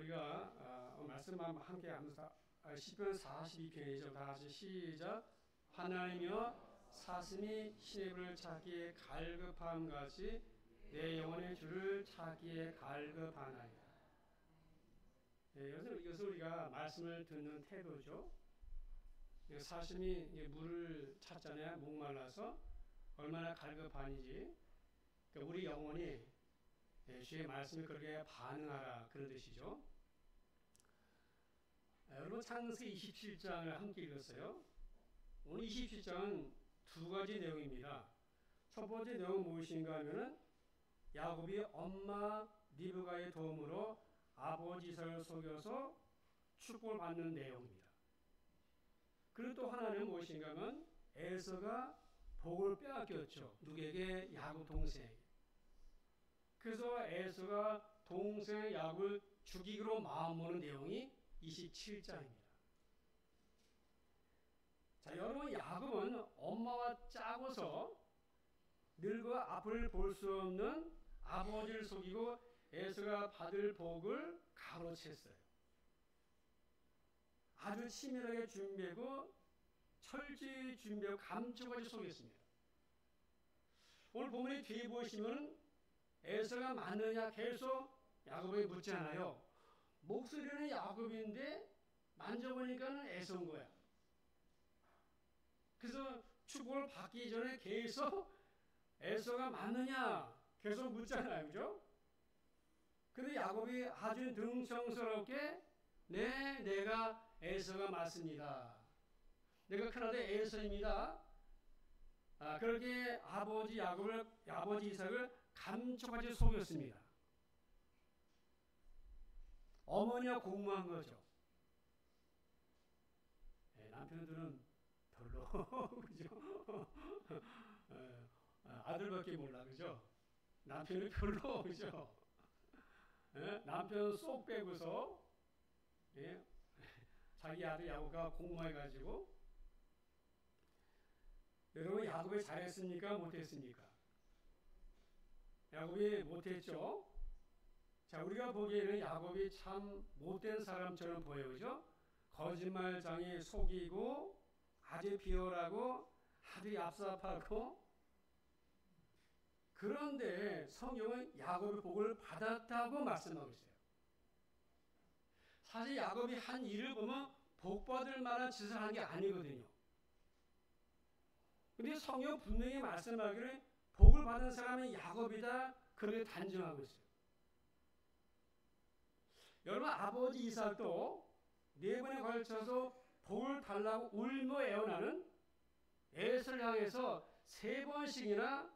우리가 말씀만 함께 하면서 시편 42편이죠. 다 같이 시작. 하나님이여 사슴이 시내를 찾기에 갈급함 같이 내 영혼의 주를 찾기에 갈급하나이다. 이것은 우리가 말씀을 듣는 태도죠. 사슴이 물을 찾잖아요. 목말라서 얼마나 갈급하는지. 그러니까 우리 영혼이 주의 말씀에 그렇게 반응하라, 그런 뜻이죠. 여러분 창세기 27장을 함께 읽었어요. 오늘 27장은 두 가지 내용입니다. 첫 번째 내용은 무엇인가 하면은 야곱이 엄마 리브가의 도움으로 아버지 이삭을 속여서 축복을 받는 내용입니다. 그리고 또 하나는 무엇인가 하면 에서가 복을 빼앗겼죠. 누구에게? 야곱 동생에게. 그래서 에서가 동생 야곱을 죽이기로 마음먹는 내용이 27장입니다. 자, 여러분 야곱은 엄마와 짜고서 늙어 앞을 볼 수 없는 아버지를 속이고 에서가 받을 복을 가로챘어요. 아주 치밀하게 준비하고 철저히 준비하고 감쪽같이 속였습니다. 오늘 본문의 뒤에 보시면 에서가 맞느냐 계속 야곱에게 묻잖아요. 목소리는 야곱인데 만져보니까는 에서인 거야. 그래서 축복을 받기 전에 계속 에서가 맞느냐 계속 묻잖아요. 그죠? 근데 야곱이 아주 능청스럽게 네, 내가 에서가 맞습니다. 내가 큰아들 에서입니다. 그렇게 아버지 이삭을 감쪽같이 속였습니다. 어머니가 공모한 거죠. 남편들은 별로 그죠? 아들밖에 몰라, 그죠? 남편이 별로, 그죠? 남편 쏙 빼고서 자기 아들 야곱과 공모해가지고. 여러분 야곱이 잘했습니까? 못했습니까? 야곱이 못했죠. 자, 우리가 보기에는 야곱이 참 못된 사람처럼 보여요. 그죠? 거짓말장에 속이고 아주 비열하고 아주 얍삽하고. 그런데 성경은 야곱의 복을 받았다고 말씀하고 있어요. 사실 야곱이 한 일을 보면 복 받을 만한 짓을 한 게 아니거든요. 근데 성경 분명히 말씀하기를 복을 받은 사람은 야곱이다, 그렇게 단정하고 있어요. 여러분 아버지 이삭도 네 번에 걸쳐서 복을 달라고 울며 애원하는 에서를 향해서 세 번씩이나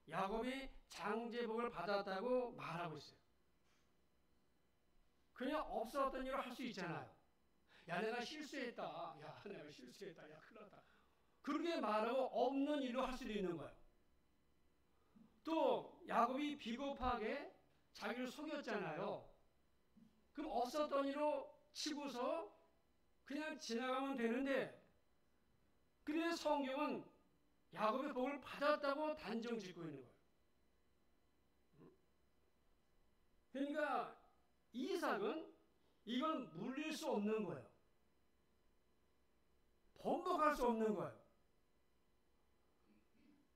야곱이 장제복을 받았다고 말하고 있어요. 그냥 없었던 일을 할 수 있잖아요. 야, 내가 실수했다. 야, 내가 실수했다. 야, 큰일 났다. 그렇게 말하고 없는 일로 할 수도 있는 거예요. 또 야곱이 비겁하게 자기를 속였잖아요. 그럼 없었던 일로 치고서 그냥 지나가면 되는데, 근데 성경은 야곱의 복을 받았다고 단정 짓고 있는 거예요. 그러니까 이삭은 이걸 물릴 수 없는 거예요. 번복할 수 없는 거예요.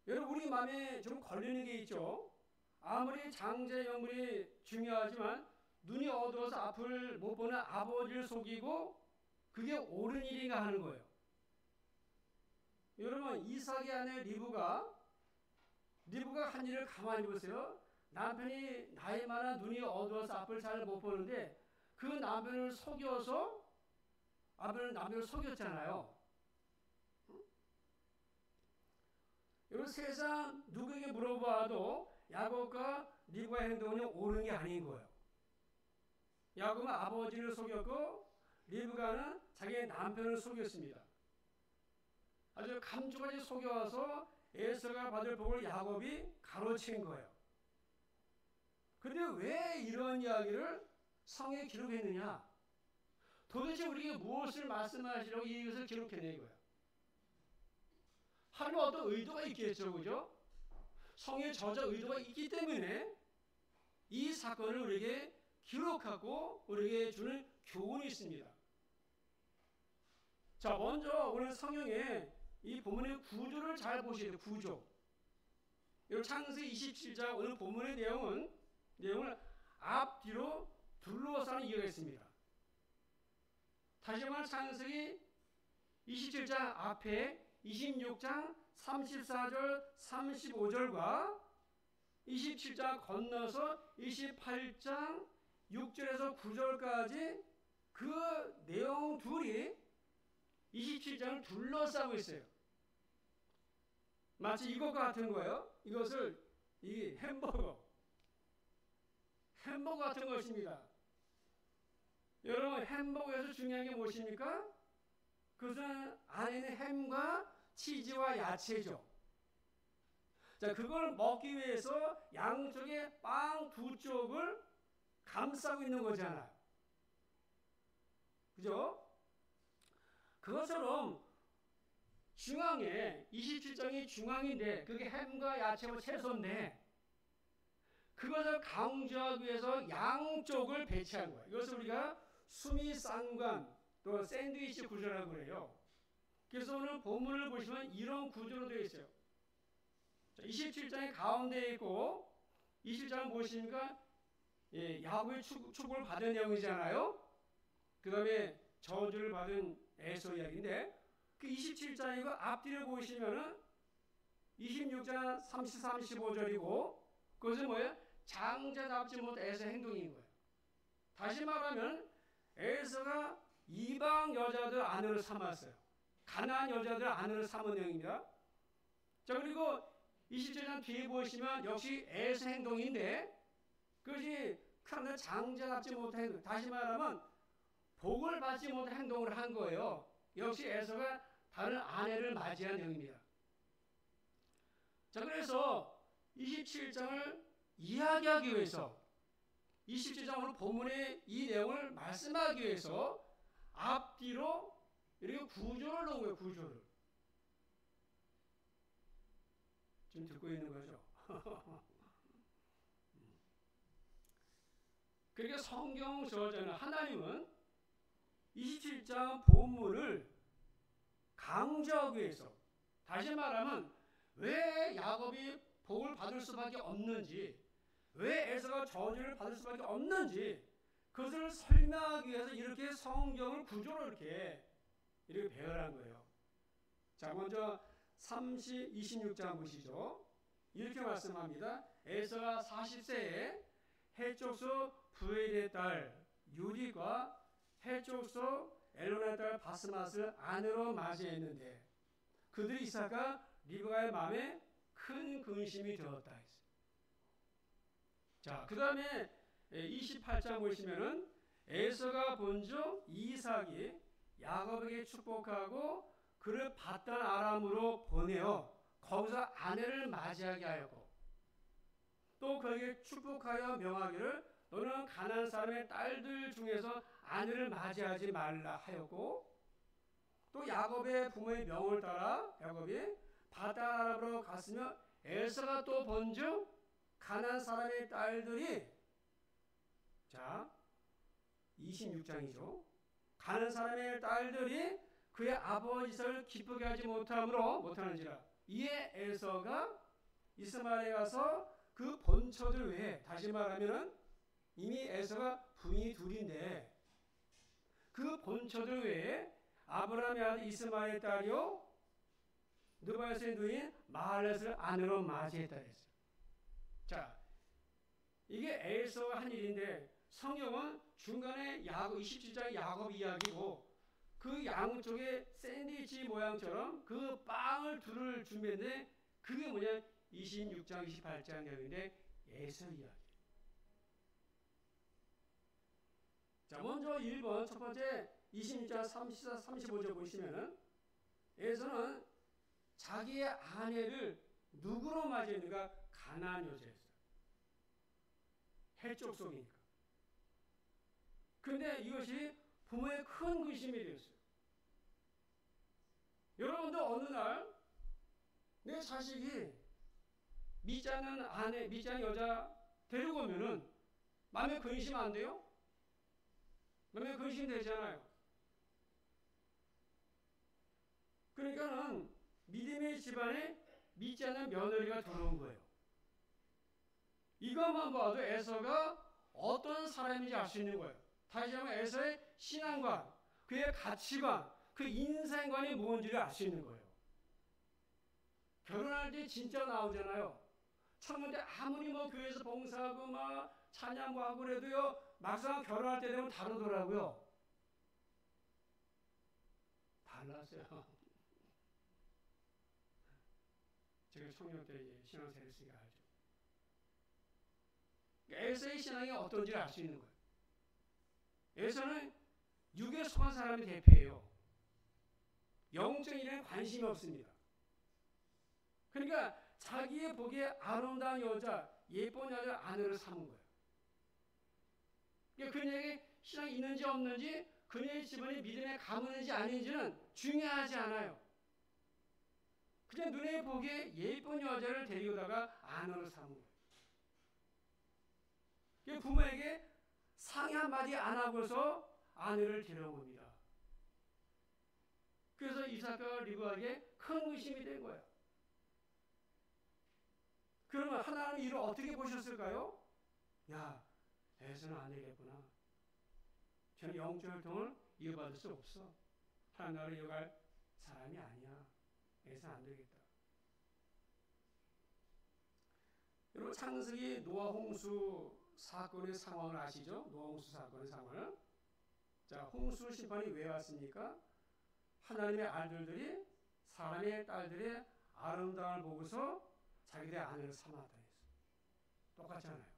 여러분 우리 마음에 좀 걸리는 게 있죠. 아무리 장제 영물이 중요하지만 눈이 어두워서 앞을 못 보는 아버지를 속이고 그게 옳은 일인가 하는 거예요. 여러분 이삭의 아내 리브가 한 일을 가만히 보세요. 남편이 나이 많아 눈이 어두워서 앞을 잘 못 보는데 그 남편을 속여서 남편을 속였잖아요. 여러분 세상 누구에게 물어봐도 야곱과 리브가의 행동은 옳은 게 아닌 거예요. 야곱은 아버지를 속였고 리브가는 자기의 남편을 속였습니다. 아주 감쪽같이 속여와서 에서가 받을 복을 야곱이 가로챈 거예요. 그런데 왜 이런 이야기를 성경에 기록했느냐? 도대체 우리에게 무엇을 말씀하시려고 이것을 기록했냐 이거예요. 하나님 어떤 의도가 있겠죠, 그죠? 성의 저자 의도가 있기 때문에 이 사건을 우리에게 기록하고 우리에게 주는 교훈이 있습니다. 자, 먼저 오늘 성경에 이 본문의 구조를 잘 보셔야 돼요. 구조. 이 창세기 27장 오늘 본문의 내용을 앞뒤로 둘러싸는 이유가 있습니다. 다시 말해 창세기 27장 앞에 26장 34절 35절과 27장 건너서 28장 6절에서 9절까지 그 내용 둘이 27장을 둘러싸고 있어요. 마치 이것과 같은 거예요. 이것을 이 햄버거 같은 것입니다. 여러분 햄버거에서 중요한 게 무엇입니까? 그것은 안에 있는 햄과 치즈와 야채죠. 자, 그걸 먹기 위해서 양쪽에 빵 두 쪽을 감싸고 있는 거잖아요. 그죠? 그것처럼 중앙에 27장이 중앙인데 그게 햄과 야채와 채소인데 그것을 강조하기 위해서 양쪽을 배치한 거예요. 이것을 우리가 수미상관 또 샌드위치 구조라고 그래요. 그래서 오늘 본문을 보시면 이런 구조로 되어 있어요. 27장이 가운데에 있고 27장은 무엇입니까? 야곱의 축복을 받은 내용이잖아요. 그 다음에 저주를 받은 에서 이야기인데 그 27장이고 앞뒤를 보시면은 26장 34, 35절이고 그것은 뭐예요? 장자답지 못한 에서의 행동인 거예요. 다시 말하면 에서가 이방 여자들 아내를 삼았어요. 가나안 여자들 아내를 삼은 내용입니다. 자, 그리고 27장 뒤에 보시면 역시 에서 행동인데 그것이 그런데 장자답지 못한 행동. 다시 말하면 복을 받지 못한 행동을 한 거예요. 역시 에서가 다른 아내를 맞이한 내용입니다. 자, 그래서 27장을 이야기하기 위해서 27장 오늘 본문의 이 내용을 말씀하기 위해서 앞뒤로 이렇게 구조를 넣은 거예요. 구조를. 지금 듣고 있는 거죠. 그러니까 성경 저자는 하나님은 27장 본문을 강조하기 위해서 다시 말하면 왜 야곱이 복을 받을 수밖에 없는지 왜 에서가 저주를 받을 수밖에 없는지 그것을 설명하기 위해서 이렇게 성경을 구조로 이렇게 배열한 거예요. 자, 먼저 26장 보시죠. 이렇게 말씀합니다. 에서가 40세에 해족소 부엘의 딸 유디과 해족소 엘론의 딸 바스맛을 아내로 맞이했는데 그들이 이삭과 리브가의 마음에 큰 근심이 되었다 했어요. 자, 그 다음에 28장 보시면은 에서가 본즉 이삭이 야곱에게 축복하고 그를 받던 아람으로 보내어 거기서 아내를 맞이하게 하였고 또 그에게 축복하여 명하기를 너는 가나안 사람의 딸들 중에서 아내를 맞이하지 말라 하였고 또 야곱의 부모의 명을 따라 야곱이 바단 아람으로 갔으며 에서가 또 본즉 가나안 사람의 딸들이 자 26장이죠. 가나안 사람의 딸들이 그의 아버지 이삭을 기쁘게 하지 못하는지라 이에 에서가 이스마엘에 가서 그 본처들 외에 다시 말하면은 이미 에서가 부인이 둘인데 그 본처들 외에 아브라함의 아들 이스마엘의 딸이요 느바요스의 누인 마할렛을 아내로 맞이했다 했어요. 자, 이게 에서가 한 일인데 성경은 중간에 야곱 27장 야곱 이야기고 그 양쪽에 샌드위치 모양처럼 그 빵을 둘을 준비했는데 그게 뭐냐 26장 28장 내용인데 에서 이야기. 자, 먼저 1번 첫 번째 26장 34, 35절 보시면은 에서는 자기의 아내를 누구로 맞이했는가? 가나안 여자였어요. 해쪽 속이니까. 그런데 이것이 부모의 큰 근심이 되었어요. 여러분도 어느 날 내 자식이 미자는 아내, 미자는 여자 데리고 오면은 마음에 근심 안 돼요? 마음에 근심 되잖아요. 그러니까는 믿음의 집안에 믿지 않는 며느리가 들어온 거예요. 이것만 봐도 에서가 어떤 사람인지 알 수 있는 거예요. 다시 한번 에서의 신앙관, 그의 가치관, 그 인생관이 뭔지를 알 수 있는 거예요. 결혼할 때 진짜 나오잖아요. 청년때 아무리 뭐 교회에서 봉사하고 막 찬양고 하고 그래도요, 막상 결혼할 때 되면 다르더라고요. 달랐어요. 제가 청년 때 이제 신앙생활 했으니까 알죠. 에서의 신앙이 어떤지 알 수 있는 거예요. 에서는 육에 속한 사람이 대표예요. 영적인 일에 관심이 없습니다. 그러니까 자기의 보기에 아름다운 여자, 예쁜 여자 아내를 삼은 거예요. 그러니까 그녀에게 신앙이 있는지 없는지, 그녀의 집안이 믿음에 가문인지 아닌지는 중요하지 않아요. 그냥 눈에 보기에 예쁜 여자를 데리고다가 아내를 삼은 거예요. 그러니까 부모에게 상의 한마디 안 하고서 아내를 데려온 겁니다. 그래서 이삭과 리브가에게 큰 의심이 된 거예요. 그러면 하나님 이를 어떻게 보셨을까요? 야, 에서는 안 되겠구나. 저는 영적 혈통을 이어받을 수 없어. 하나님 나를 이어갈 사람이 아니야. 에서는 안 되겠다. 여러분 창세기 노아 홍수 사건의 상황을 아시죠? 노아 홍수 사건의 상황을. 자, 홍수 심판이 왜 왔습니까? 하나님의 아들들이 사람의 딸들의 아름다움을 보고서 자기들의 아내를 삼았다 했어요. 똑같잖아요.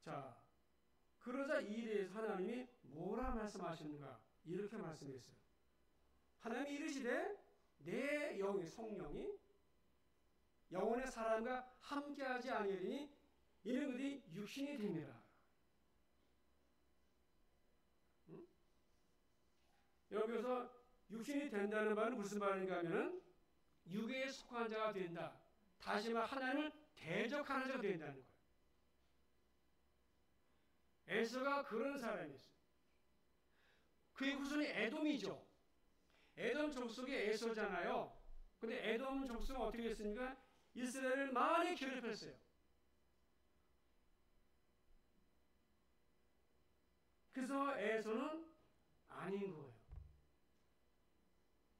자, 그러자 이 일에 대해서 하나님이 뭐라 말씀하시는가? 이렇게 말씀했어요. 하나님이 이르시되 내 영이 성령이 영혼의 사람과 함께하지 아니하리니 이는 그들이 육신이 됩니다. 여기서 육신이 된다는 말은 무슨 말인가 하면은 육에 속한 자가 된다. 다시 말해 하나님을 대적하는 자가 된다는 거예요. 에서가 그런 사람이었어요. 그의 후손이 에돔이죠. 에돔 족속이 에서잖아요. 근데 에돔 족속은 어떻게 했습니까? 이스라엘을 많이 괴롭혔어요. 그래서 에서는 아닌 거예요.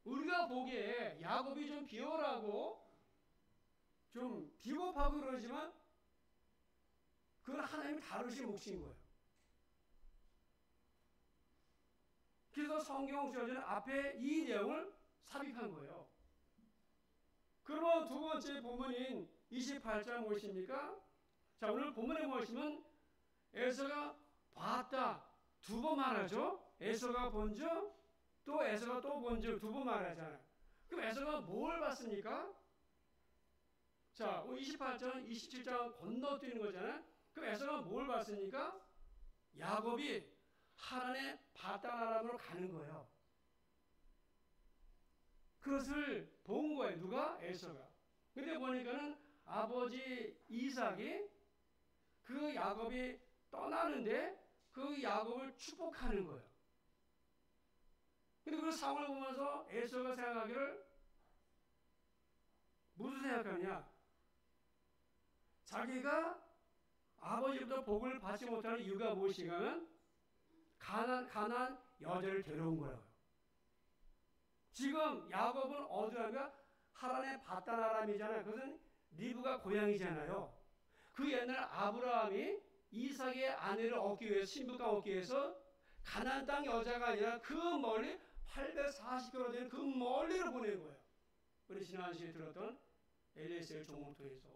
우리가 보기에 야곱이 좀 비열하고 좀 비겁하고 그러지만 그건 하나님이 다루신 몫인 거예요. 그래서 성경 저자는 앞에 이 내용을 삽입한 거예요. 그러면 두 번째 본문인 28장 무엇입니까? 자, 오늘 본문에 보시면 에서가 봤다 두 번 말하죠. 에서가 본즉 또 에서가 또 본즉 두 번 말하잖아요. 그럼 에서가 뭘 봤습니까? 자, 28장, 27장 건너뛰는 거잖아요. 그럼 에서가 뭘 봤습니까? 야곱이 하란의 바다나람으로 가는 거예요. 그것을 본 거예요. 누가? 에서가. 근데 보니까는 아버지 이삭이 그 야곱이 떠나는데 그 야곱을 축복하는 거예요. 근데 그 상황을 보면서 에서가 생각하기를 무슨 생각하냐? 자기가 아버지로부터 복을 받지 못하는 이유가 무엇이냐면 가난 여자를 데려온 거라고요. 지금 야곱은 어디라가 하란의 바다나람이잖아요. 그것은 리브가 고향이잖아요. 그 옛날 아브라함이 이삭의 아내를 얻기 위해서 신부감 얻기 위해서 가나안 땅 여자가 아니라 그 멀리 840km 되는 그 멀리를 보낸 거예요. 우리 지난 시간에 들었던 엘리에셀 종목통에서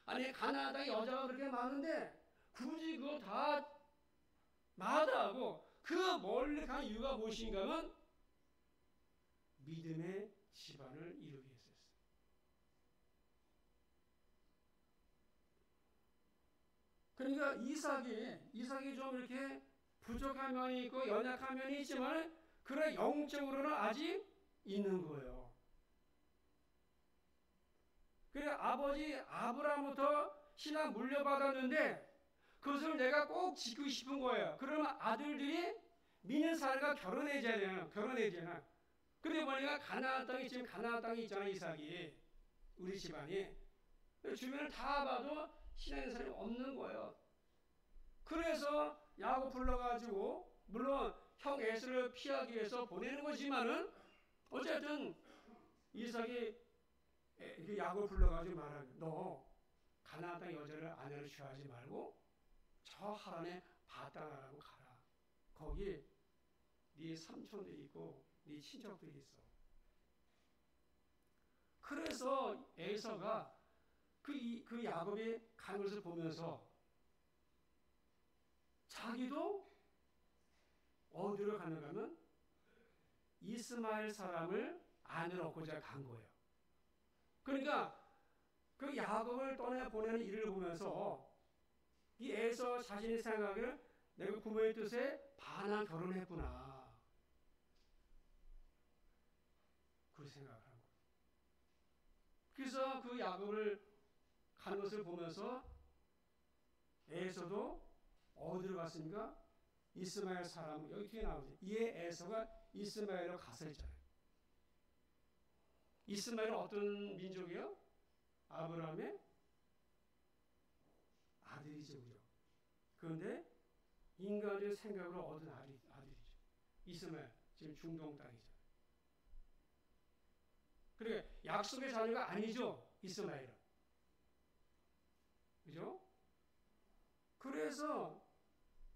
아니 가나안 땅 여자가 그렇게 많은데 굳이 그거 다 마다하고 그 멀리 간 이유가 무엇인가 하면 믿음의 집안을 이루기 위해서였어요. 그러니까 이삭이 좀 이렇게 부족한 면이 있고 연약한 면이 있지만 그래 영적으로는 아직 있는 거예요. 그래 아버지 아브라함부터 신앙 물려받았는데 그것을 내가 꼭 지키고 싶은 거예요. 그러면 아들들이 믿는 사람과 결혼해줘야 되나? 결혼해야 되나? 근데 보니까 가나안 땅이 지금 가나안 땅이 있잖아 이삭이 우리 집안이 주변을 다 봐도 신앙 있는 사람이 없는 거예요. 그래서 야곱 불러가지고 물론 형 에서를 피하기 위해서 보내는 거지만은 어쨌든 이삭이 야곱 불러가지고 말하기 너 가나안 땅 여자를 아내로 취하지 말고 저 하란에 바다라고 가라. 거기 네 삼촌들이 있고 네 친척들이 있어. 그래서 에서가 그 야곱이 간 것을 보면서 자기도 어디로 가는가 하면 이스마엘 사람을 아내로 얻고자 간 거예요. 그러니까 그 야곱을 떠나보내는 일을 보면서 이 에서 자신이 생각하기를 내가 부모의 뜻에 반한 결혼을 했구나. 그렇게 생각을 한 거예요. 그래서 그 야곱을 가는 것을 보면서 에서도 어디로 갔습니까? 이스마엘 사람, 여기 뒤에 나오죠. 이에 에서가 이스마엘로 가서 있잖아요. 이스마엘은 어떤 민족이에요? 아브라함의 아들이죠. 그죠? 그런데 인간의 생각으로 얻은 아들이죠. 이스마엘, 지금 중동 땅이죠. 그러니까 약속의 자녀가 아니죠. 이스마엘은. 그죠? 그래서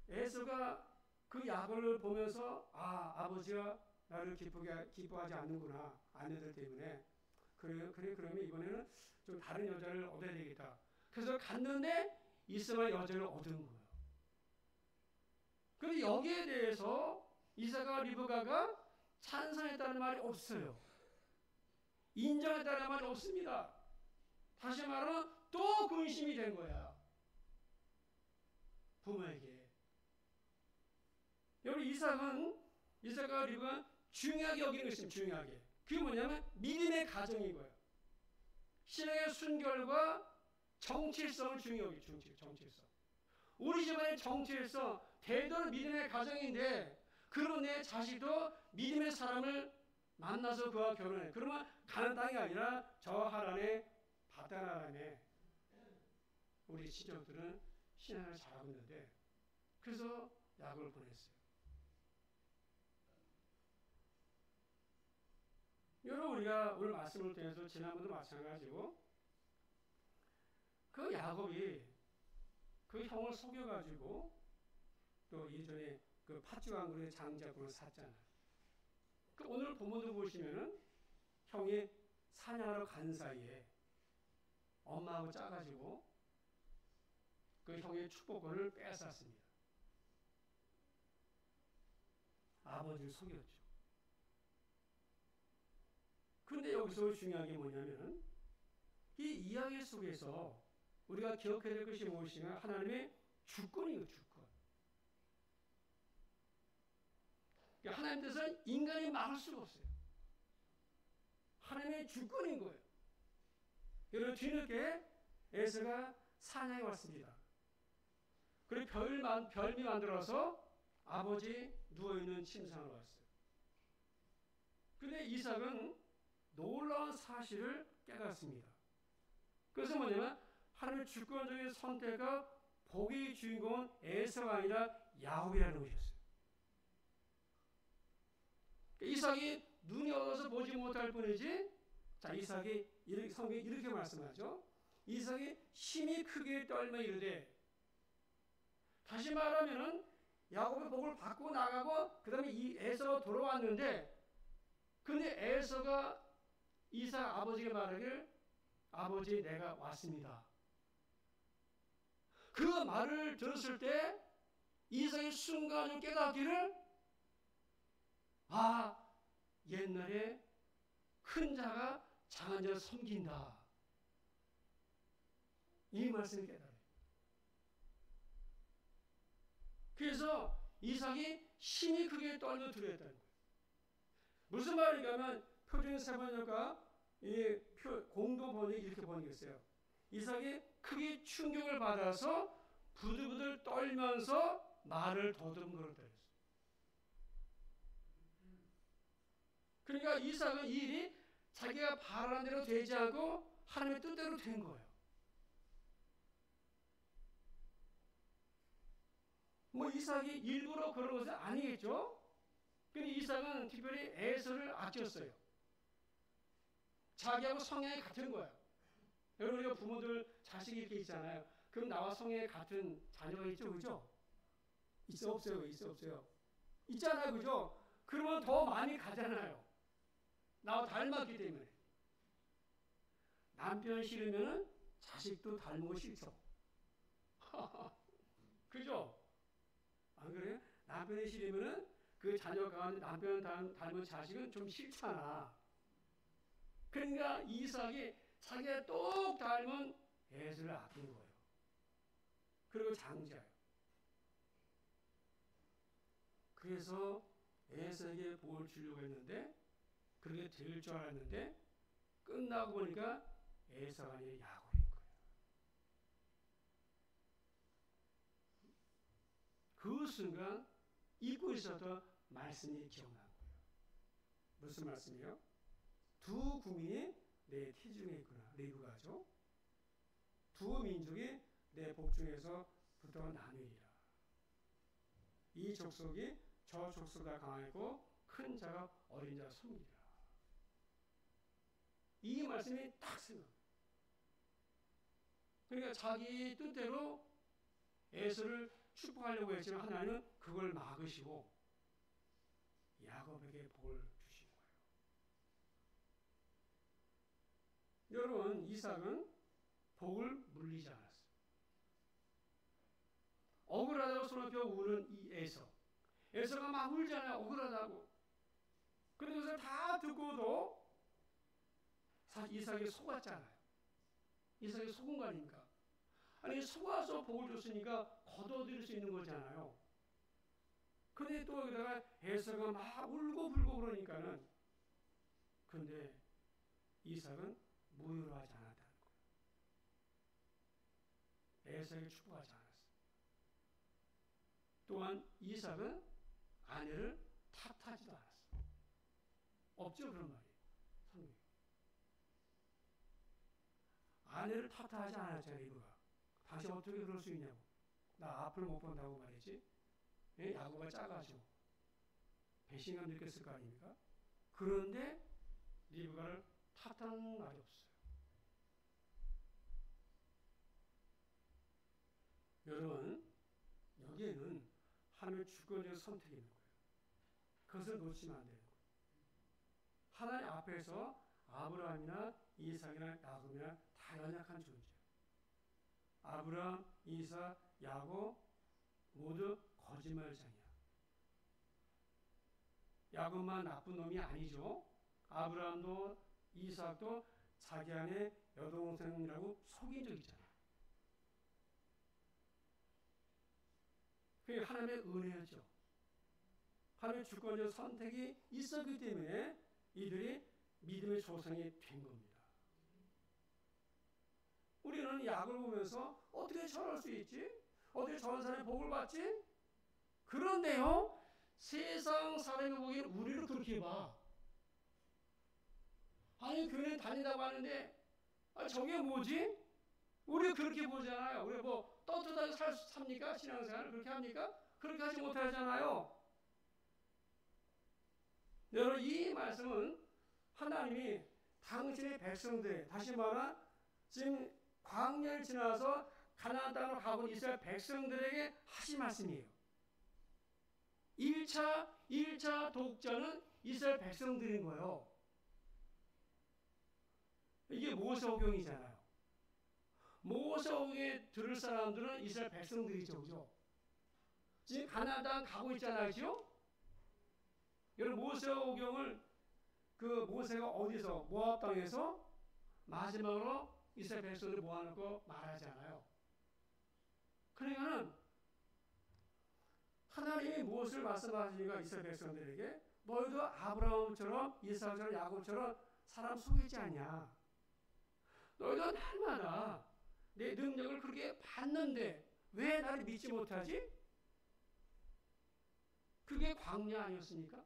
에서가 그 야곱을 보면서 아버지가 나를 기뻐하지 않는구나. 아내들 때문에. 그러면 이번에는 좀 다른 여자를 얻어야 되겠다. 그래서 갔는데 이스마엘 여자를 얻은 거예요. 그런데 여기에 대해서 이삭과 리브가가 찬성했다는 말이 없어요. 인정했다는 말이 없습니다. 다시 말하면 또 근심이 된 거야. 부모에게. 여러분 이삭과 리브가 중요하게 여기는 것입니다. 중요하게. 그게 뭐냐면 믿음의 가정인 거예요. 신앙의 순결과 정체성을 중요하게 정체성. 우리 집안의 정체성, 대대로 믿음의 가정인데 그런 내 자식도 믿음의 사람을 만나서 그와 결혼해. 그러면 가는 땅이 아니라 저 하란의 바다나람에 우리 친척들은 신앙을 잘하고 있는데 그래서 야곱을 보냈어요. 여러분 우리가 오늘 말씀을 통해서 지난번도 마찬가지고 그 야곱이 그 형을 속여가지고 또 예전에 그 팥주왕국의 장자권을 샀잖아요. 그 오늘 본문도 보시면은 형이 사냥하러 간 사이에 엄마하고 짜가지고 그 형의 축복권을 뺏었습니다. 아버지를 속였죠. 그런데 여기서 중요한 게 뭐냐면 이 이야기 속에서 우리가 기억해야 될 것이 무엇이냐 하나님의 주권이에요. 주권. 하나님 뜻은 인간이 막을 수가 없어요. 하나님의 주권인 거예요. 여러분 뒤늦게 에서가 사냥에 왔습니다. 그리고 별미 만들어서 아버지 누워있는 침상으로 왔어요. 그런데 이삭은 놀라운 사실을 깨닫습니다. 그래서 뭐냐면 하나님의 주권적인 선택과 복의 주인공은 에서가 아니라 야곱이라는 것이었어요. 이삭이 눈이 어두워서 보지 못할 뿐이지. 자, 이삭이 성경이 이렇게 말씀하죠. 이삭이 심히 크게 떨며 이르되, 다시 말하면은 야곱의 복을 받고 나가고 그다음에 이 에서가 돌아왔는데, 근데 에서가 이삭 아버지에게 말하길, 아버지 내가 왔습니다. 그 말을 들었을 때 이삭이 순간을 깨닫기를, 옛날에 큰 자가 작은 자를 섬긴다. 이 말씀을 깨달아요. 그래서 이삭이 심히 크게 떨며 두려워했다는 거예요. 무슨 말인가 하면 표준 세번역과 이 공동 번역이 이렇게 번역했어요. 이삭이 크게 충격을 받아서 부들부들 떨면서 말을 더듬거렸다. 그러니까 이삭은 이 일이 자기가 바라는 대로 되지 않고 하나님의 뜻대로 된 거예요. 뭐 이삭이 일부러 그런 것은 아니겠죠? 근데 이삭은 특별히 에서를 아꼈어요. 자기하고 성향이 같은 거예요. 여러분, 우리가 부모들 자식이 이렇게 있잖아요. 그럼 나와 성향이 같은 자녀가 있죠, 그죠? 있어 없어요? 있어 없어요? 있잖아요, 그죠? 그러면 더 많이 가잖아요. 나와 닮았기 때문에. 남편 싫으면 자식도 닮은 거 싫죠. 그죠? 안 그래요? 남편이 싫으면 그 자녀가 남편 닮은 자식은 좀 싫잖아. 그러니까 이삭이 자기가 똑 닮은 에서를 아낀 거예요. 그리고 장자예요. 그래서 에서에게 복을 주려고 했는데 그렇게 될 줄 알았는데 끝나고 보니까 에서가 아니라 야곱인 거예요. 그 순간 잊고 있었던 말씀이 기억난 거예요. 무슨 말씀이요? 두 국민이 내 티중에 있구나. 리브가죠. 두 민족이 내 복중에서부터 나누리라. 이 족속이 저 족속보다 강하고 큰 자가 어린 자를 섬기리라. 이 말씀이 딱 생각해요. 그러니까 자기 뜻대로 에서를 축복하려고 했지만 하나님은 그걸 막으시고 야곱에게 복을 주신 거예요. 여러분, 이삭은 복을 물리지 않았어요. 억울하다고 손을 펴 우는 이 에서가 막 울잖아요. 억울하다고. 그런데 그것을 다 듣고도 사실 이삭이 속았잖아요. 이삭이 속은 거 아닙니까? 아니, 속아서 복을 줬으니까 걷어들일 수 있는 거잖아요. 근데 또 여기다가 에서가 막 울고 불고 그러니까는, 근데 이삭은 무효하지 않았다는 거예요. 에서에게 축복하지 않았어요. 또한 이삭은 아내를 탓하지도 않았어요. 없죠, 그런 말이. 성경에. 아내를 탓하지 않았잖아요, 리브가. 당신 어떻게 그럴 수 있냐고. 나 앞을 못 본다고 말이지. 예? 야구가 작아져. 배신감 느꼈을 거 아닙니까? 그런데 리브가를 탓하는 말이 없어요. 여러분, 여기에는 하나님의 주권적 선택이 있는 거예요. 그것을 놓치면 안 되는 거예요. 하나님 앞에서 아브라함이나 이삭이나 야곱이나 다 연약한 존재예요. 아브라함, 이삭, 야곱 모두 거짓말장이야. 야곱만 나쁜 놈이 아니죠. 아브라함도 이삭도 자기 안에 여동생이라고 속인 적 있잖아요. 그게 하나님의 은혜였죠. 하나님의 주권적 선택이 있었기 때문에 이들이 믿음의 조상이 된 겁니다. 우리는 야곱을 보면서 어떻게 저럴 수 있지? 어떻게 저런 사람이 복을 받지? 그런데요, 세상 사람이 보기엔 우리를 그렇게 봐. 아니, 교회 다닌다고 하는데, 저게 뭐지? 우리 그렇게 보잖아요. 우리 뭐 떳떳하게 삽니까? 신앙생활을 그렇게 합니까? 그렇게 하지 못하잖아요. 여러분, 이 말씀은 하나님이 당신의 백성들, 다시 말하면 지금 광야를 지나서 가나안 땅으로 가본 이스라엘 백성들에게 하신 말씀이에요. 1차 독자는 이스라엘 백성들인 거예요. 이게 모세오경이잖아요. 모세오경에 들을 사람들은 이스라엘 백성들이죠. 그죠? 지금 가나안 땅 가고 있잖아요. 그죠? 여러분, 모세오경을 모세가 어디서? 모압 땅에서 마지막으로 이스라엘 백성들을 모아놓고 말하잖아요. 그러니까는 하나님이 무엇을 말씀하시니까 이스라엘 백성들에게 너희도 아브라함처럼 이삭처럼 야곱처럼 사람 속이지 않냐? 너희도 날마다 내 능력을 그렇게 봤는데 왜 나를 믿지 못하지? 그게 광야 아니었습니까?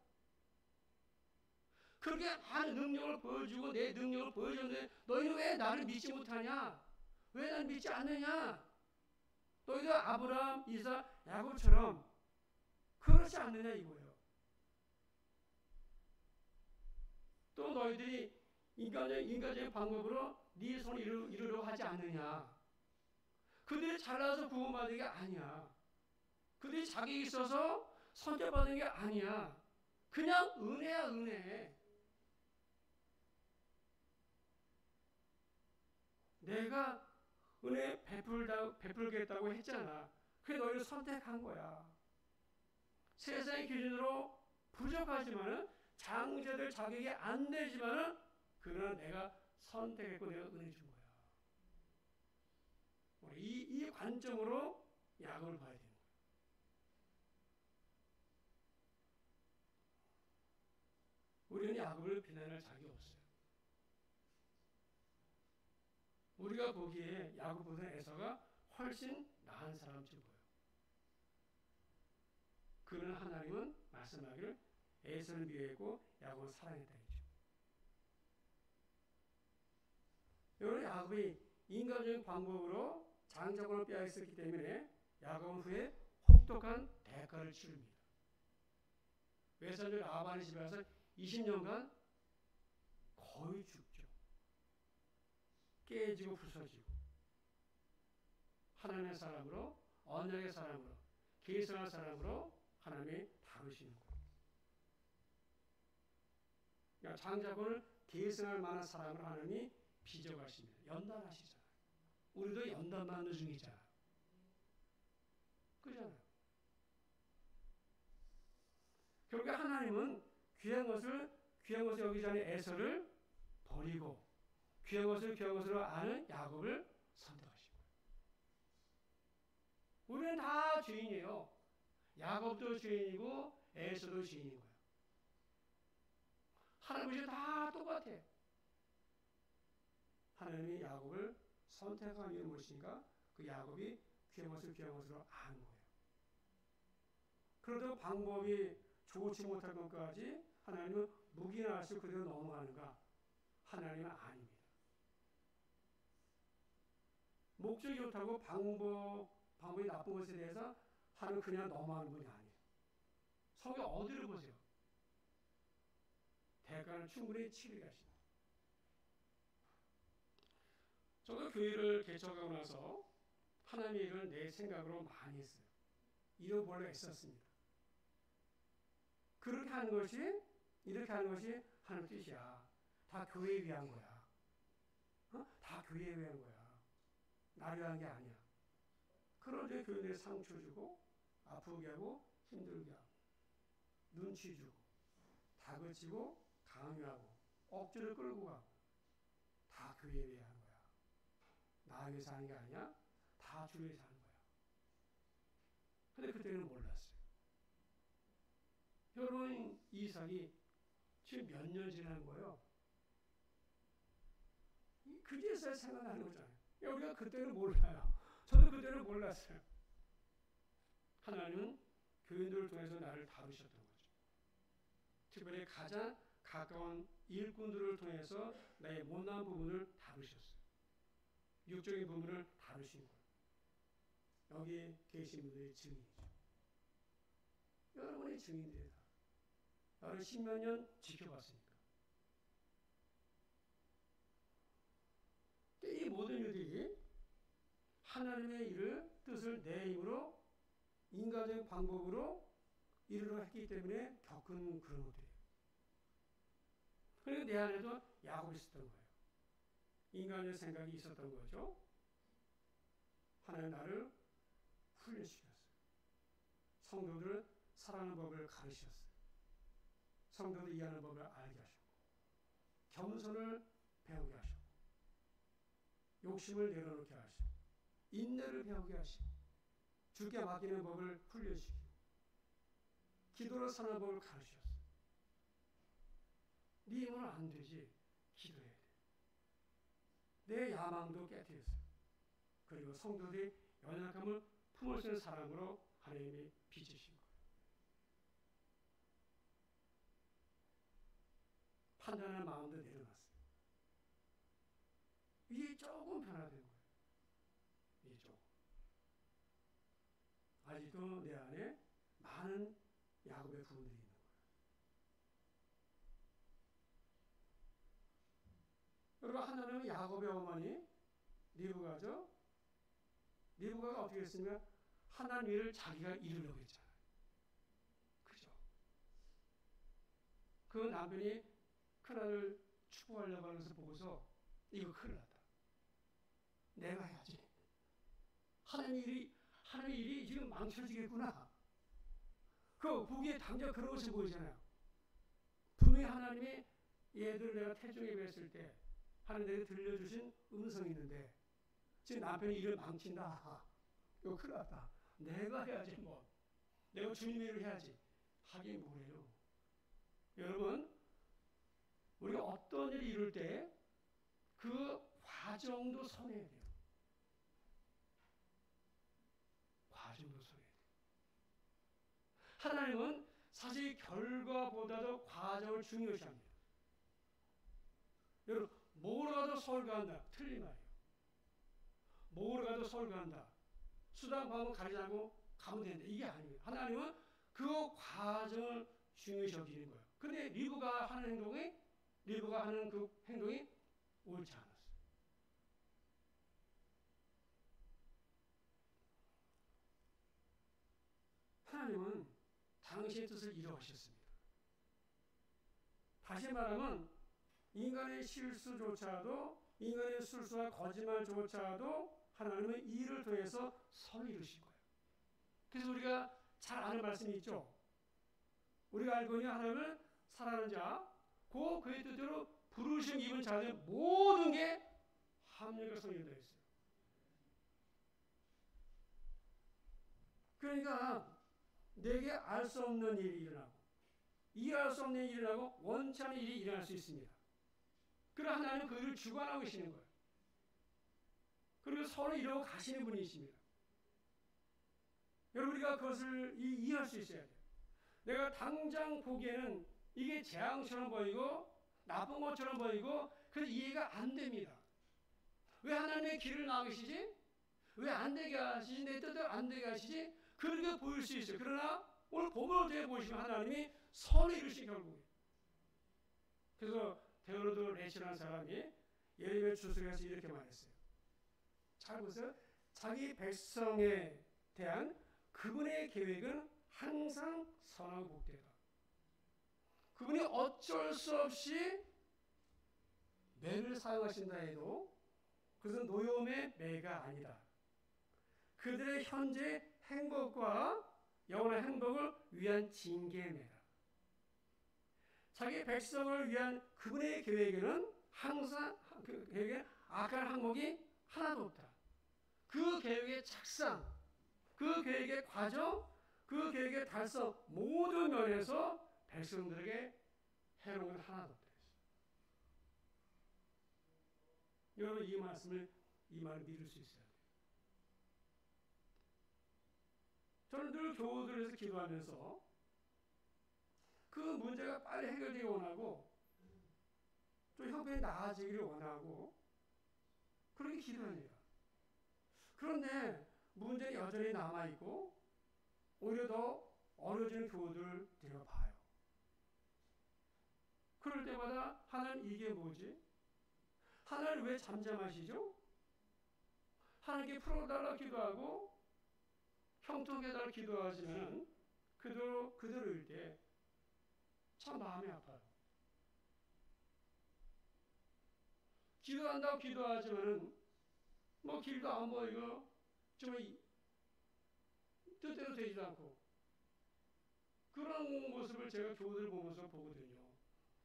그렇게 많은 능력을 보여주고 내 능력을 보여줬는데 너희는 왜 나를 믿지 못하냐? 왜 나를 믿지 않느냐? 너희도 아브라함, 이삭, 야곱처럼 그렇지 않느냐 이거예요. 또 너희들이 인간적인 방법으로 네 손을 이루려고 하지 않느냐? 그들이 잘나서 구원받은 게 아니야. 그들이 자격이 있어서 선택받은 게 아니야. 그냥 은혜야, 은혜. 내가 은혜 베풀겠다고 했잖아. 그래 너희를 선택한 거야. 세상의 기준으로 부족하지만은 장자될 자격이 안 되지만은 그러나 내가 선택했고 내가 은혜 준 거야. 이 관점으로 야곱을 봐야 되는 거야. 우리는 야곱을 비난할 자격이 없어요. 우리가 보기에 야곱보다 에서가 훨씬 나은 사람처럼 보여요. 그러나 하나님은 말씀하기를 에서를 미워했고 야곱을 사랑했다 했죠. 여러분 야곱이 인간적인 방법으로 장자권을 빼앗겼기 때문에 야곱은 후에 혹독한 대가를 치릅니다. 외사절 라반의 집에 가서 20년간 거의 죽죠. 깨지고 부서지고 하나님의 사람으로 언약의 사람으로 계승한 사람으로 하나님이 다루시는 거예요. 그러니까 장자권을 계승할 만한 사람을 하나님이 빚어가십니다. 연단하시잖아요. 우리도 연단받는 중이잖아요. 그잖아요. 결국에 하나님은 귀한 것을 여기지 않은 에서를 버리고 귀한 것으로 아는 야곱을 선택하신 거예요. 우리는 다 죄인이에요. 야곱도 죄인이고 에서도 죄인인 거예요. 하나님이 다 똑같아. 하나님이 야곱을 선택한 이유는 무엇인가? 그 야곱이 귀한 것으로 아는 거예요. 그래도 방법이 좋지 못할 것까지 하나님은 묵인하시고 그대로 넘어가는가? 하나님은 아닙니다. 목적이 좋다고 방법이 나쁜 것에 대해서 하나님 그냥 넘어가는 분이 아니에요. 성경 어디를 보세요? 대가는 충분히 치르게 하십니다. 저도 교회를 개척하고 나서 하나님의 일을 내 생각으로 많이 했어요. 잃어버려 애썼습니다. 이렇게 하는 것이 하나님 뜻이야. 다 교회에 위한 거야. 다 교회에 위한 거야. 나를 위한 게 아니야. 그런데 교회에 상처 주고 아프게 하고 힘들게 하고 눈치 주고 다그치고 강요하고 억지를 끌고 가고 다 교회에 위한 거야. 나 위해서 하는 게 아니야. 다 주를 위해서 하는 거야. 근데 그때는 몰랐어요. 여러분 이삭이 지금 몇 년 지난 거예요? 그제서야 생각나는 거잖아요. 우리가 그때는 몰라요. 저도 그때는 몰랐어요. 하나님은 교인들을 통해서 나를 다루셨던 거죠. 특별히 가장 가까운 일꾼들을 통해서 나의 못난 부분을 다루셨어요. 육적인 부분을 다루신 거예요. 여기 계신 분들이 증인이죠. 여러분이 증인들이다. 나를 10몇 년 지켜봤으니까. 이 모든 일들이 하나님의 일을 뜻을 내 힘으로 인간적인 방법으로 이루려 했기 때문에 겪은 그런 것들이에요. 그리고 내 안에도 야곱이 있었던 거예요. 인간의 생각이 있었던 거죠. 하나님 나를 훈련시켰어요. 성도들을 사랑하는 법을 가르치셨어요. 성도들 이해하는 법을 알게 하셨고 겸손을 배우게 하셨고 욕심을 내려놓게 하시고 인내를 배우게 하시고 주께 맡기는 법을 훈련시키고 기도로 사는 법을 가르치셨어요. 네 힘으로는 안 되지. 기도해야 돼. 내 야망도 깨뜨렸어요. 그리고 성도들이 연약함을 품을 수 있는 사람으로 하나님이 빚으신 거예요. 판단하는 마음도 내려놨어요. 이게 조금 변화된 거예요. 이게 조금. 아직도 내 안에 많은 야곱의 부분들이 있는 거예요. 여러분, 하나님은 야곱의 어머니 리브가죠. 리브가가 어떻게 했습니까? 하나님 일을 자기가 이루려고 했잖아요. 그죠? 그 남편이 큰아들 축복하려고 하는 것을 보고서 이거 큰일 났다. 내가 해야지. 하나님 일이 지금 망쳐지겠구나. 그 보기에 당장 그런 것이 보이잖아요. 분명히 하나님이 얘들 내가 태중에 뵀을 때 하나님에게 들려주신 음성이 있는데 지금 남편이 일을 망친다. 이거 큰일 났다. 내가 해야지 뭐. 내가 주님의 일을 해야지. 하긴 뭐래요. 여러분, 우리가 어떤 일을 이룰 때 그 과정도 선해야 돼요. 과정도 선해야 돼요. 하나님은 사실 결과보다도 과정을 중요시합니다. 여러분, 뭐로 가도 서울 간다. 틀린 말이에요. 뭐로 가도 서울 간다. 수단 방법 가리지 않고 가면 된다. 이게 아니에요. 하나님은 그 과정을 중요시 여기는 거예요. 근데 리브가 하는 그 행동이 옳지 않았어요. 하나님은 당신의 뜻을 이루어하셨습니다. 다시 말하면 인간의 실수조차도, 인간의 술수와 거짓말조차도 하나님은 이를 통해서 선을 이루신 거예요. 그래서 우리가 잘 아는 말씀이 있죠. 우리가 알고 있는 하나님을 사랑하는 자, 그의 뜻대로 부르심 입은 자들 모든 게 합력과 성령이 되어 있어요. 그러니까 내게 알 수 없는 일이 일어나고, 이해할 수 없는 일이 일어나고, 원치 않은 일이 일어날 수 있습니다. 그러나 하나님은 그 일을 주관하고 계시는 거예요. 그리고 서로 이루어 가시는 분이십니다. 여러분, 우리가 그것을 이해할 수 있어야 돼요. 내가 당장 보기에는 이게 재앙처럼 보이고 나쁜 것처럼 보이고 그래서 이해가 안 됩니다. 왜 하나님의 길을 나가시지? 왜 안 되게 하시지? 내 뜻대로 안 되게 하시지? 그렇게 보일 수 있어요. 그러나 오늘 본문을 통해 보시면 하나님이 선을 이루신 결국에. 그래서 데오로드 레시라는 사람이 예레미야 주석에서 이렇게 말했어요. 잘 보세요. 자기 백성에 대한 그분의 계획은 항상 선하고 복되다. 그분이 어쩔 수 없이 매를 사용하신다 해도 그것은 노여움의 매가 아니다. 그들의 현재 행복과 영원한 행복을 위한 징계의 매다. 자기 백성을 위한 그분의 계획에는 항상 그 계획에 악한 항목이 하나도 없다. 그 계획의 작상, 그 계획의 과정, 그 계획의 달성 모든 면에서 백성들에게 해로운 건 하나도 없다. 여러분, 이 말을 믿을 수 있어야 돼요. 저는 늘 교우들에서 기도하면서 그 문제가 빨리 해결되기 원하고 좀 형편이 나아지기를 원하고 그렇게 기도합니다. 그런데 문제는 여전히 남아있고 오히려 더 어려워지는 교우들을 제가 봐요. 그럴 때마다 하나님 이게 뭐지? 하나님 왜 잠잠하시죠? 하나님께 풀어달라 기도하고 형통해달라 기도하시면 그대로일 때 참 마음이 아파요. 기도한다고 기도하지만은 뭐 길도 안 보이고 좀 뜻대로 되지도 않고 그런 모습을 제가 교우들 보면서 보거든요.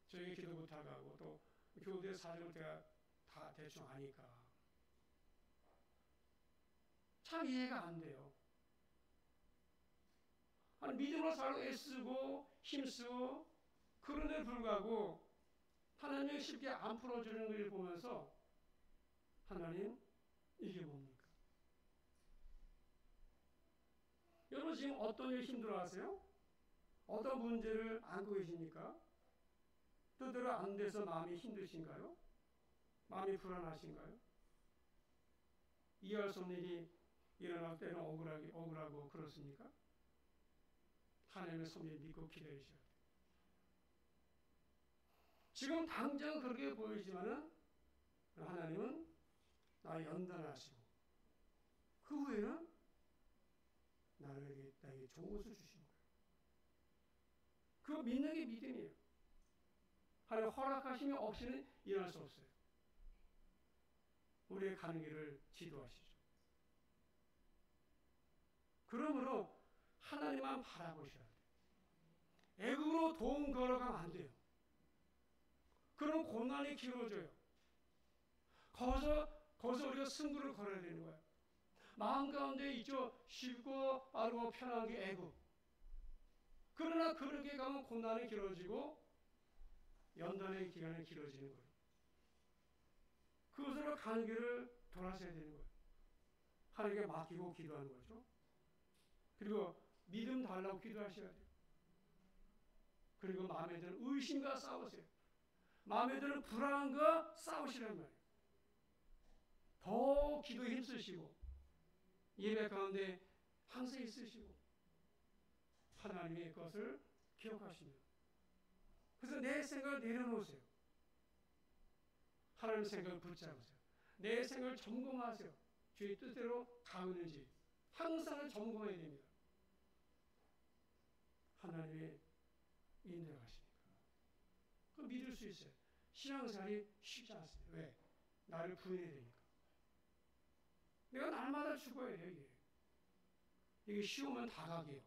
저에게 기도 부탁하고 또 교우들의 사정을 제가 다 대충 아니까 참 이해가 안 돼요. 아니, 믿음으로 살고 애쓰고 힘쓰고 그런데 불구하고 하나님이 쉽게 안 풀어주는 걸 보면서 하나님 이게 뭡니까? 여러분 지금 어떤 일 힘들어하세요? 어떤 문제를 안고 계십니까? 뜻대로 안 돼서 마음이 힘드신가요? 마음이 불안하신가요? 이해할 수 없는 일이 일어날 때는 억울하고 그렇습니까? 하나님의 섭리 믿고 기다리셔야 돼요. 지금 당장 그렇게 보이지만은 하나님은 나를 연단하시고 그 후에는 나에게 좋은 것을 주시는 거예요. 그거 믿는 게 믿음이에요. 하나님 허락하심이 없이는 일어날 수 없어요. 우리의 가는 길을 지도하시죠. 그러므로 하나님만 바라보셔야 돼요. 애국으로 도움 걸어가면 안 돼요. 그럼 고난이 길어져요. 거기서 우리가 승부를 걸어야 되는 거예요. 마음 가운데 있죠. 쉽고 빠르고 편한 게 애국. 그러나 그렇게 가면 고난이 길어지고 연단의 기간이 길어지는 거예요. 그것으로 가는 길을 돌아서야 되는 거예요. 하나님께 맡기고 기도하는 거죠. 그리고 믿음 달라고 기도하셔야 돼요. 그리고 마음에 드는 의심과 싸우세요. 마음에 드는 불안과 싸우시란 말이에요. 더 기도에 힘쓰시고 예배 가운데 항상 있으시고 하나님의 것을 기억하시면 그래서 내 생각을 내려놓으세요. 하나님의 생각을 붙잡으세요. 내 생각을 점검하세요. 주의 뜻대로 가고 있는지 항상 점검해야 됩니다. 하나님의 인도하시니까 그 믿을 수 있어요. 신앙생활이 쉽지 않습니다. 왜? 나를 부인해야 되니까. 내가 날마다 죽어야 돼요. 이게 쉬우면 다각이에요.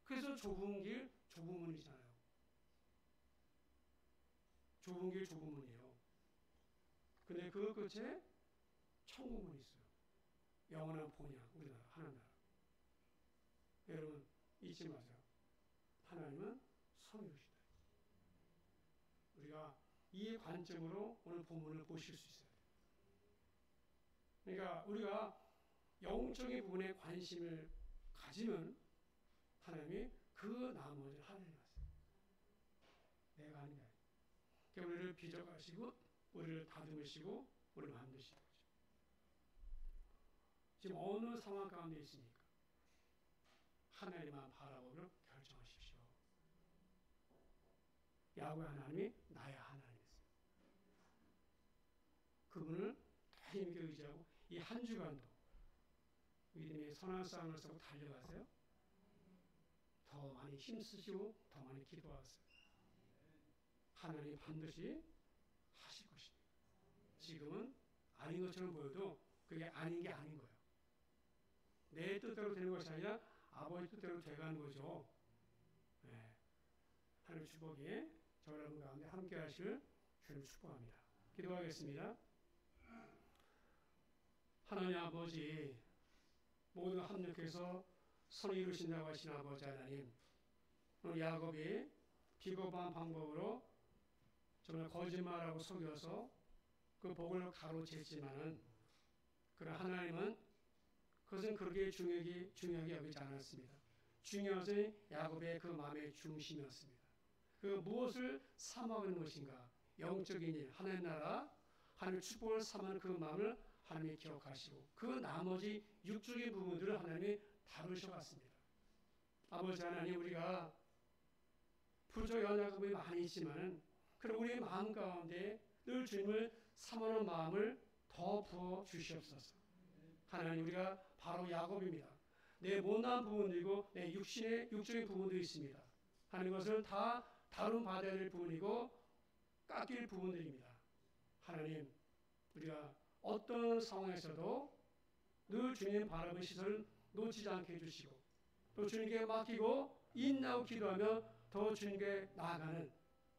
그래서 좁은 길, 좁은 문이잖아요. 좁은 길, 좁은 문이에요. 근데 그 끝에 천국문이 있어요. 영원한 본향, 우리나라, 하나님 나라. 여러분 잊지 마세요. 하나님은 성이시다. 우리가 이 관점으로 오늘 본문을 보실 수 있어요. 그러니까 우리가 영적인 부분에 관심을 가지면 하나님이 그 나머지를 하나님 하세요. 내가 하는 게 아니에요. 그러니까 우리를 빚어가시고 우리를 다듬으시고 우리를 만드시는 거죠. 지금 어느 상황 가운데 있습니까? 하나님만 바라보기로 결정하십시오. 야훼 하나님이 나의 하나님이세요. 그분을 더 힘있게 의지하고 이 한 주간도 믿음의 선한 싸움을 싸고 달려가세요. 더 많이 힘쓰시고 더 많이 기도하세요. 하나님 반드시 하실 것입니다. 지금은 아닌 것처럼 보여도 그게 아닌 게 아닌 거예요. 내 뜻대로 되는 것이 아니라 아버지 뜻대로 돼가는 거죠. 네. 하나님 축복이 저 여러분 가운데 함께 하실 주님 축복합니다. 기도하겠습니다. 하나님 아버지 모두 합력해서 선을 이루신다고 하신 아버지 하나님, 오늘 야곱이 비겁한 방법으로 정말 거짓말하고 속여서 그 복을 가로챘지만은 그러나 하나님은 그것은 그렇게 중요하게 여기지 않았습니다. 중요한 것은 야곱의 그 마음의 중심이었습니다. 그 무엇을 삼아가는 것인가? 영적인 일, 하나님 나라, 하나님의 축복을 삼아는 그 마음을 하나님이 기억하시고 그 나머지 육적인 부분들을 하나님이 다루셔갔습니다. 아버지 하나님, 우리가 부족한 연약함이 많이 있지만 그럼 우리의 마음 가운데 늘 주님을 삼아는 마음을 더 부어 주시옵소서. 하나님, 우리가 바로 야곱입니다. 내 못난 부분이고 내 육적인 부분도 있습니다. 하는 것을 다 다룬 받아야 될 부분이고 깎일 부분들입니다. 하나님, 우리가 어떤 상황에서도 늘 주님 바라보는 시선을 놓치지 않게 해주시고 또 주님께 맡기고 인나고 기도하며 더 주님께 나아가는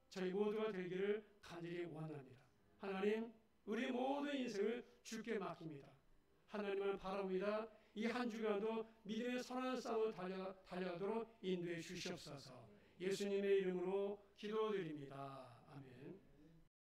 저희 모두가 되기를 간절히 원합니다. 하나님, 우리 모든 인생을 주께 맡깁니다. 하나님을 바라봅니다. 이 한 주간도 믿음의 선한 싸움을 달려가도록 인도해 주시옵소서. 예수님의 이름으로 기도드립니다.